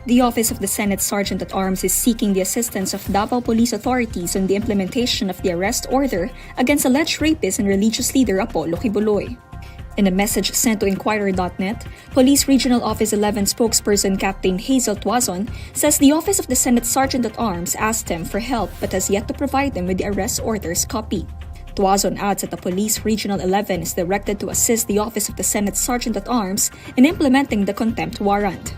The Office of the Senate Sergeant-at-Arms is seeking the assistance of Davao police authorities on the implementation of the arrest order against alleged rapist and religious leader Apollo Quiboloy. In a message sent to INQUIRER.net, Police Regional Office 11 spokesperson Captain Hazel Tuazon says the Office of the Senate Sergeant-at-Arms asked him for help but has yet to provide them with the arrest order's copy. Tuazon adds that the Police Regional 11 is directed to assist the Office of the Senate Sergeant-at-Arms in implementing the contempt warrant.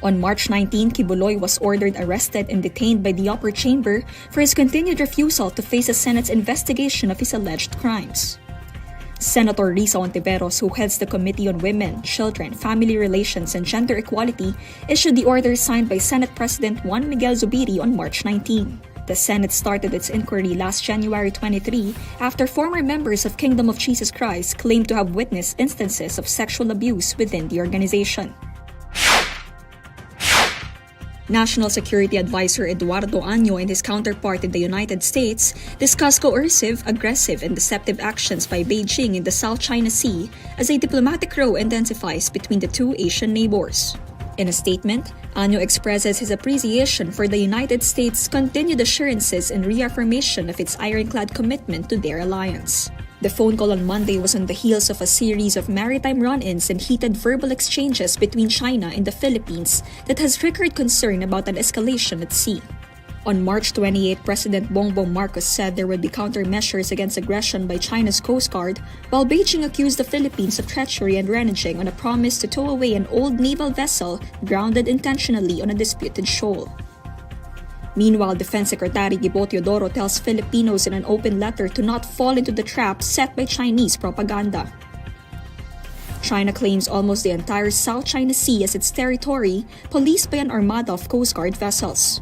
On March 19, Quiboloy was ordered arrested and detained by the upper chamber for his continued refusal to face the Senate's investigation of his alleged crimes. Senator Risa Ontiveros, who heads the Committee on Women, Children, Family Relations, and Gender Equality, issued the order signed by Senate President Juan Miguel Zubiri on March 19. The Senate started its inquiry last January 23 after former members of Kingdom of Jesus Christ claimed to have witnessed instances of sexual abuse within the organization. National Security Advisor Eduardo Año and his counterpart in the United States discussed coercive, aggressive, and deceptive actions by Beijing in the South China Sea as a diplomatic row intensifies between the two Asian neighbors. In a statement, Año expresses his appreciation for the United States' continued assurances and reaffirmation of its ironclad commitment to their alliance. The phone call on Monday was on the heels of a series of maritime run-ins and heated verbal exchanges between China and the Philippines that has triggered concern about an escalation at sea. On March 28, President Bongbong Marcos said there would be countermeasures against aggression by China's Coast Guard, while Beijing accused the Philippines of treachery and reneging on a promise to tow away an old naval vessel grounded intentionally on a disputed shoal. Meanwhile, Defense Secretary Gibo Teodoro tells Filipinos in an open letter to not fall into the trap set by Chinese propaganda. China claims almost the entire South China Sea as its territory, policed by an armada of Coast Guard vessels.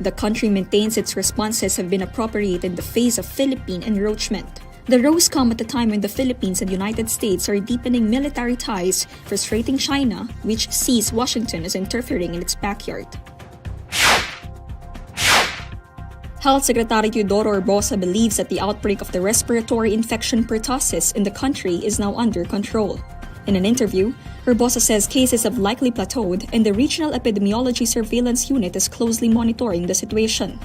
The country maintains its responses have been appropriate in the face of Philippine encroachment. The rows come at a time when the Philippines and United States are deepening military ties, frustrating China, which sees Washington as interfering in its backyard. Health Secretary Teodoro Orbosa believes that the outbreak of the respiratory infection Pertussis in the country is now under control. In an interview, Orbosa says cases have likely plateaued and the Regional Epidemiology Surveillance Unit is closely monitoring the situation.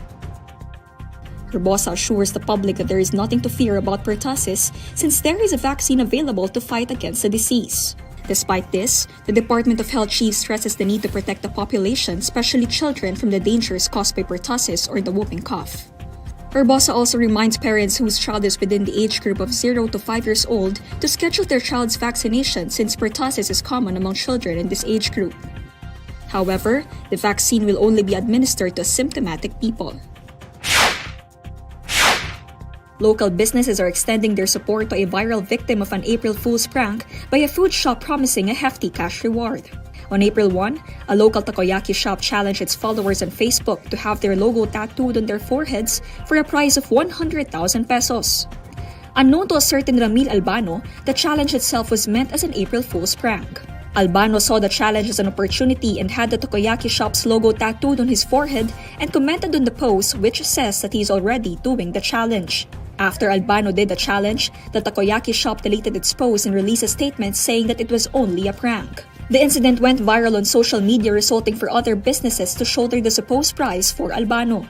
Orbosa assures the public that there is nothing to fear about pertussis since there is a vaccine available to fight against the disease. Despite this, the Department of Health chief stresses the need to protect the population, especially children, from the dangers caused by pertussis or the whooping cough. Orbosa also reminds parents whose child is within the age group of 0 to 5 years old to schedule their child's vaccination since pertussis is common among children in this age group. However, the vaccine will only be administered to asymptomatic people. Local businesses are extending their support to a viral victim of an April Fool's prank by a food shop promising a hefty cash reward. On April 1, a local takoyaki shop challenged its followers on Facebook to have their logo tattooed on their foreheads for a prize of 100,000 pesos. Unknown to a certain Ramil Albano, the challenge itself was meant as an April Fool's prank. Albano saw the challenge as an opportunity and had the takoyaki shop's logo tattooed on his forehead and commented on the post, which says that he is already doing the challenge. After Albano did the challenge, the takoyaki shop deleted its post and released a statement saying that it was only a prank. The incident went viral on social media, resulting for other businesses to shoulder the supposed prize for Albano.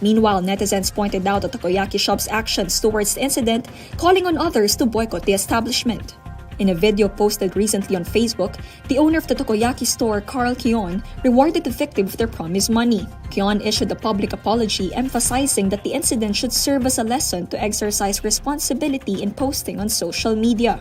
Meanwhile, netizens pointed out the takoyaki shop's actions towards the incident, calling on others to boycott the establishment. In a video posted recently on Facebook, the owner of the takoyaki store, Carl Kion, rewarded the victim with their promised money. Kion issued a public apology emphasizing that the incident should serve as a lesson to exercise responsibility in posting on social media.